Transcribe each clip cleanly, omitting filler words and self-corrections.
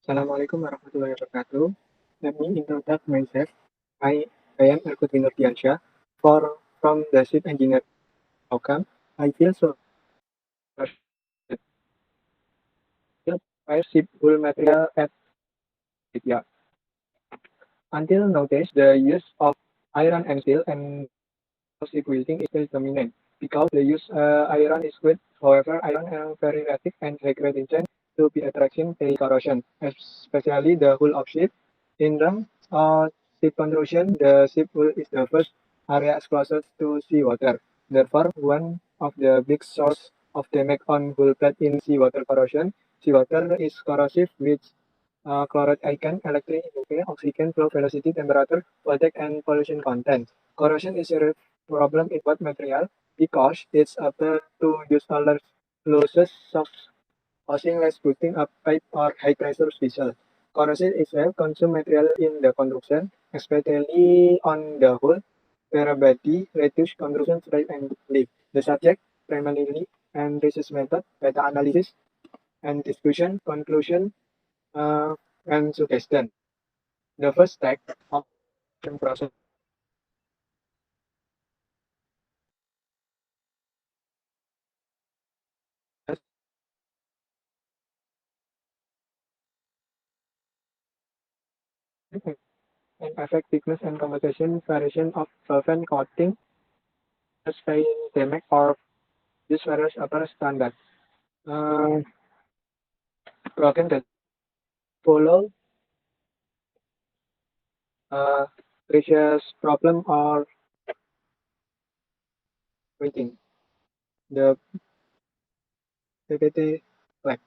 Assalamualaikum warahmatullahi wabarakatuh. Let me introduce myself. I am Erkut Winurdiansyah from the Ship Engineer program. I feel so passionate by shipbuilding material at Vidya. Until nowadays, the use of iron and steel and shipbuilding is still dominant because the use iron is good. However, iron is very reactive and degradation to be attraction by corrosion, especially the hull of ship. In terms of ship construction, the ship hull is the first area exposed to seawater. Therefore, one of the big source of damage on hull plate in seawater corrosion. Seawater is corrosive with chloride ion, electric, oxygen, flow velocity, temperature, voltage, and pollution content. Corrosion is a real problem in what material because it's able to use other losses of causing less putting up pipe or high pressure vessel. Corrosion itself consume material in the construction, especially on the hull, where a body reduce construction strength and lift. The subject primarily and research method, data analysis and discussion, conclusion, uh, and suggestion. The first step of the process and affect thickness and composition variation of solvent coating as by DMX or this various upper standard. Uh, Program that follow uh, precious problem or waiting. The PPT like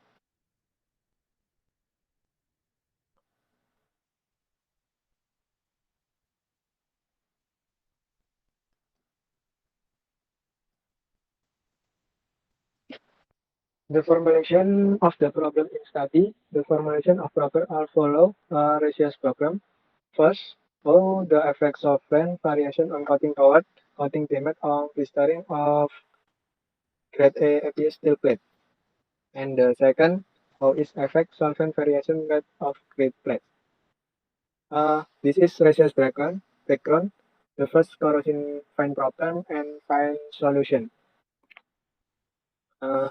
the formulation of the problem in study, the formulation of proper are follow ratios program. First, the effects of when variation on coating toward coating payment on blistering of grade A ABS steel plate. And the second, how is affect solvent variation rate of grade plate. This is research background. The first corrosion find problem and find solution. Uh,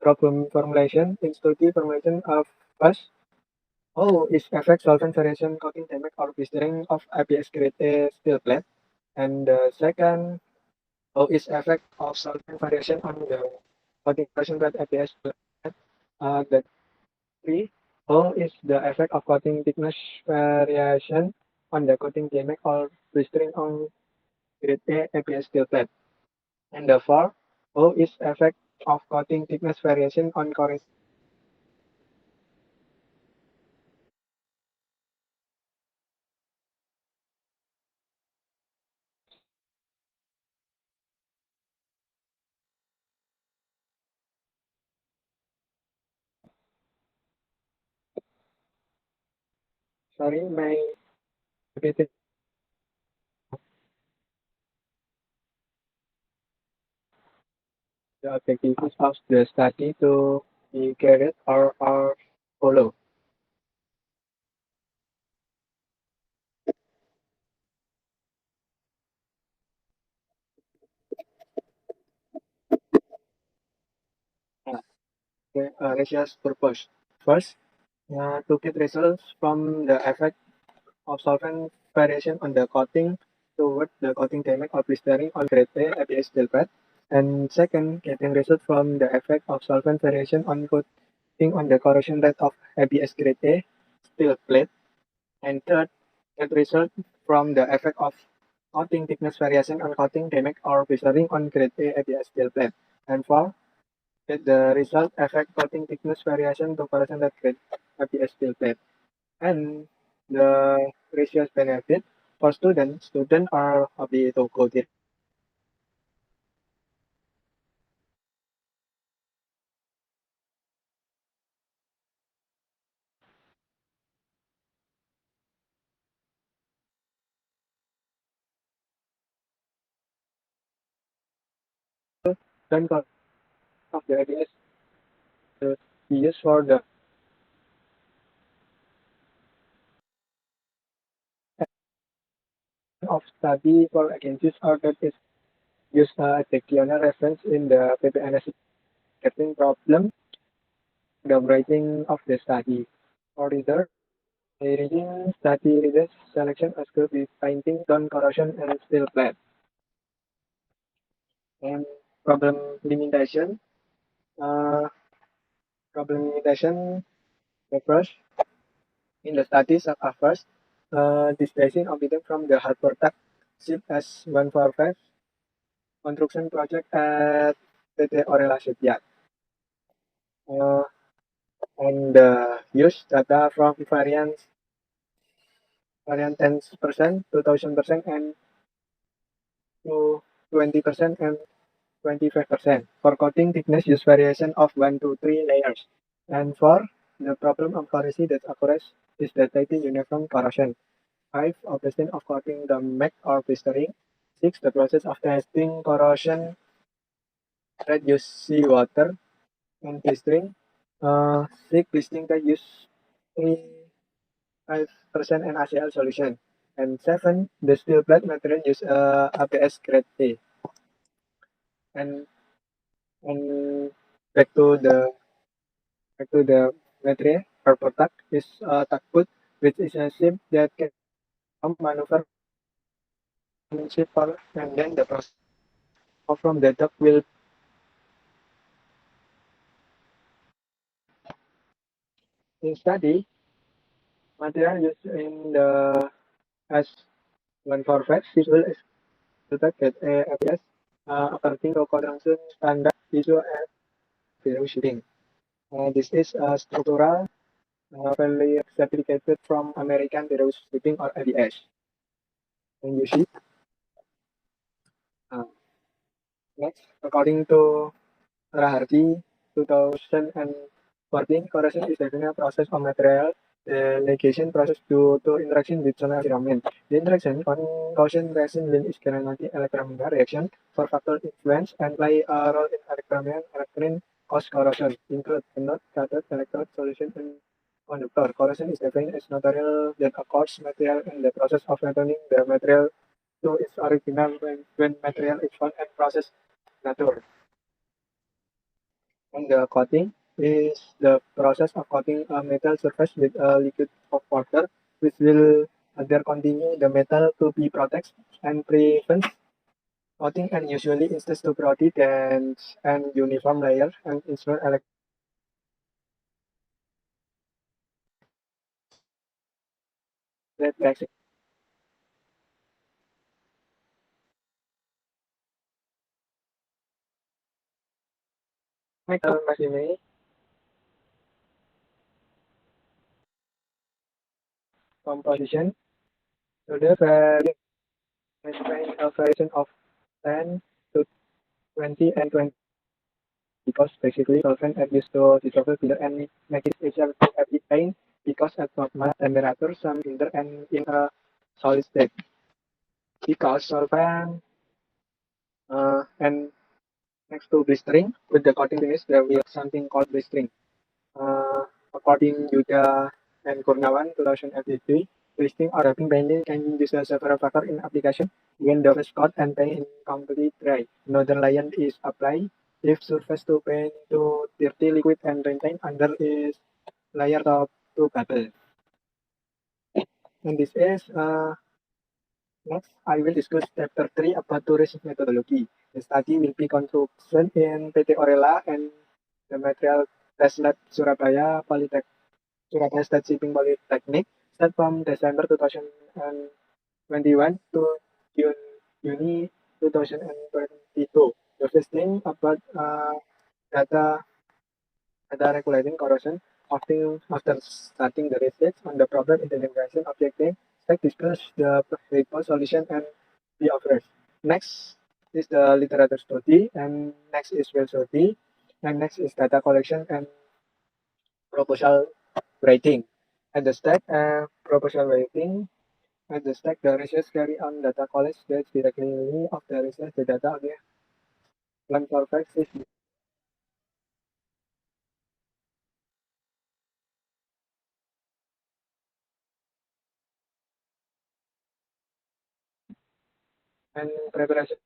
Problem formulation in study formulation of first. Oh, is affect solvent variation coating damage or blistering of ABS grade A steel plate. And the second, how is effect of solvent variation on the coating version that ABS plate. The three, how is the effect of coating thickness variation on the coating damage or blistering on grade A ABS steel plate. And the four, how is effect of coating thickness variation on corrosion. Sorry, my repeated the objectives of the study to be carried or are follow. The research purpose. First, to get results from the effect of solvent variation on the coating toward the coating damage or blistering on grade A ABS steel plate. And second, getting result from the effect of solvent variation on coating on the corrosion rate of ABS grade A steel plate. And third, get result from the effect of coating thickness variation on coating damage or blistering on grade A ABS steel plate. And fourth, get the result effect coating thickness variation to corrosion rate grade ABS steel plate. And the ratios benefit for students are happy to go there. Then cost of the ideas to be used for the of study for agencies or that is use the Kiona reference in the PPNS getting problem, the writing of the study. For research, the reading study research selection as group is painting, stone corrosion, and steel plate. And problem limitation, uh, problem limitation, the first in the studies of first, displacing obedient from the hardware tag ship S145 construction project at PT Orela Shipyard. Uh, and use data from variant 10%, 2000%, and to 20% and 25%. For coating thickness, use variation of 1 to 3 layers. And for the problem of accuracy that occurs is detecting uniform corrosion. 5. Obsession of coating the MAC or blistering. 6. The process of testing corrosion rate use seawater and blistering. 6. Blistering that use 5% NaCl solution. And 7. The steel plate material use ABS grade A. And and back to the material or product is tugboat, which is a ship that can maneuver ship and then the process from the dock will study material used in the S145 visual expected ABS according to convention standard visual and video shipping. This is a structural fairly certificated from American Bureau Shipping or ABS. And you see, uh, next, according to Rahardi 2014, corrosion is definitely a process of material negation process due to interaction with solar environment. The interaction on caution resin is currently electrochemical reaction for factor influence and play a role in electron cause corrosion, include anode, cathode, electrode, solution, and conductor. Corrosion is defined as material that occurs material in the process of returning the material to its original when material is found and processed nature. And the coating is the process of coating a metal surface with a liquid of water, which will there continue the metal to be protected and prevent coating and usually instead to body dense and uniform layer and ensure electric metal machinery composition. So the variation of 10 to 20 and 20 because basically solvent are used to dissolve binder and make it easier to apply paint because at normal temperature some binder and in a solid state. Because solvent and next to blistering with the coating finish there will be something called blistering. According Yuda and Kurnawan 2023, blistering or wrapping binding can use several factors in application when the first coat and paint is completely dry. Another layer is applied if surface to paint to dirty liquid and maintain under is layer top to bubble. And this is next I will discuss chapter 3 about tourism methodology. The study will be conducted in PT Orela and the material test lab Surabaya Polytech Surabaya State Shipping Polytechnic start from December 2021 to Juni 2022. The first thing about data data regulating corrosion after starting the research on the problem identification objective, let's discuss the proposed solution and the offers. Next is the literature study, and next is field study, and next is data collection and proposal writing. At the step, proposal writing, at the step, the research carry on data collect that's directly of the research, the data again, plan for facts is and preparation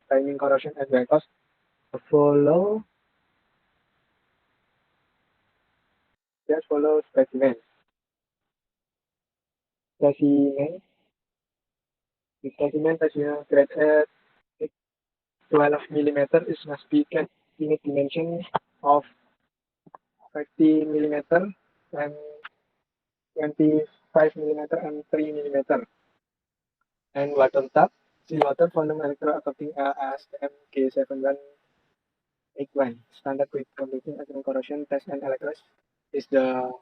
timing corrosion as well. Because follow just follow specimen specimen grade at 12 millimeter is must be kept in a dimension of 50 millimeter and 25 millimeter and 3 millimeter. And water tap, seawater volume electro according ASTM K7181. Standard with completing accident corrosion test and electros is the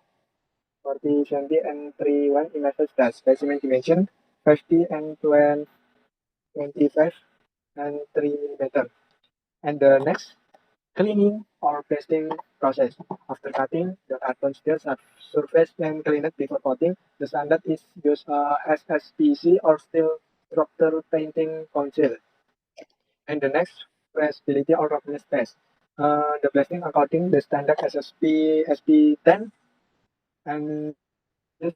40, 70 and 31 immersive test. Specimen dimension 50 and 20, 25 and 3 millimeter. And the next cleaning or pasting process. After cutting, the carbon steels are surfaced and cleaned before coating. The standard is use SSPC or steel structure painting council. And the next, pressability or roughness test. The blasting according the standard SSP SP10 and this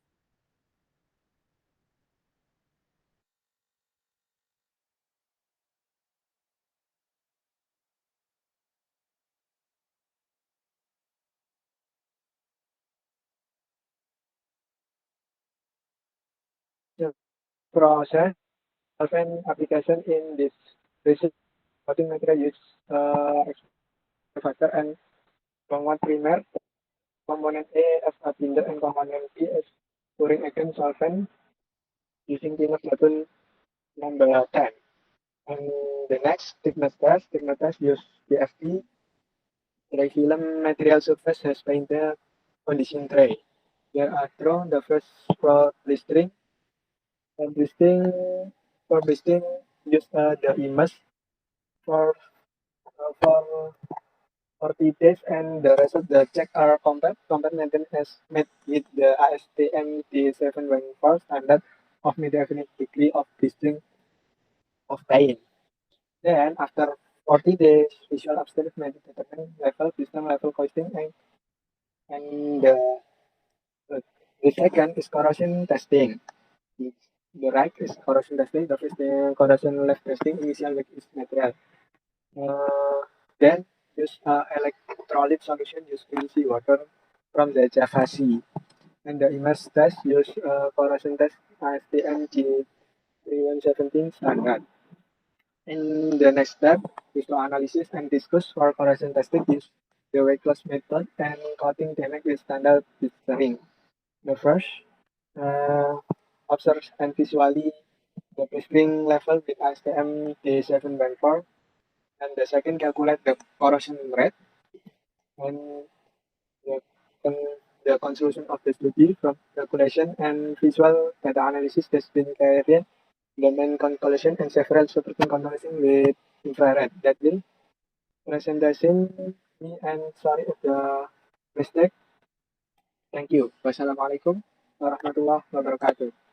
process often application in this research coating material use factor and component primer, component A as a binder and component B as pouring agent solvent using Pinot bottle number 10. And the next thickness test use DFT, tray film material surface has painted condition tray. There are drawn the first for blistering. For blistering, for blistering use the image for for 40 days and the rest of the check are compact maintenance as made with the ASTM D714 standard of definite degree of blistering of paint. Then after 40 days, visual upstairs may determine level, system level costing and the second is corrosion testing. The right is corrosion testing, the first is corrosion left testing, initial with is material. Then use electrolyte solution, use PVC water from the Java Sea. And the image test use corrosion test ASTM G3117 standard. In the next step is to analysis and discuss for corrosion testing use the weight loss method and coating technique with standard filtering. The first, uh, observe and visually the blistering level with ASTM D714, and the second calculate the corrosion rate and the, the conclusion of the study from calculation and visual data analysis has been carried the main conclusion and several supporting conclusion with infrared that will presentation me and sorry of the mistake. Thank you. Wassalamualaikum warahmatullahi wabarakatuh.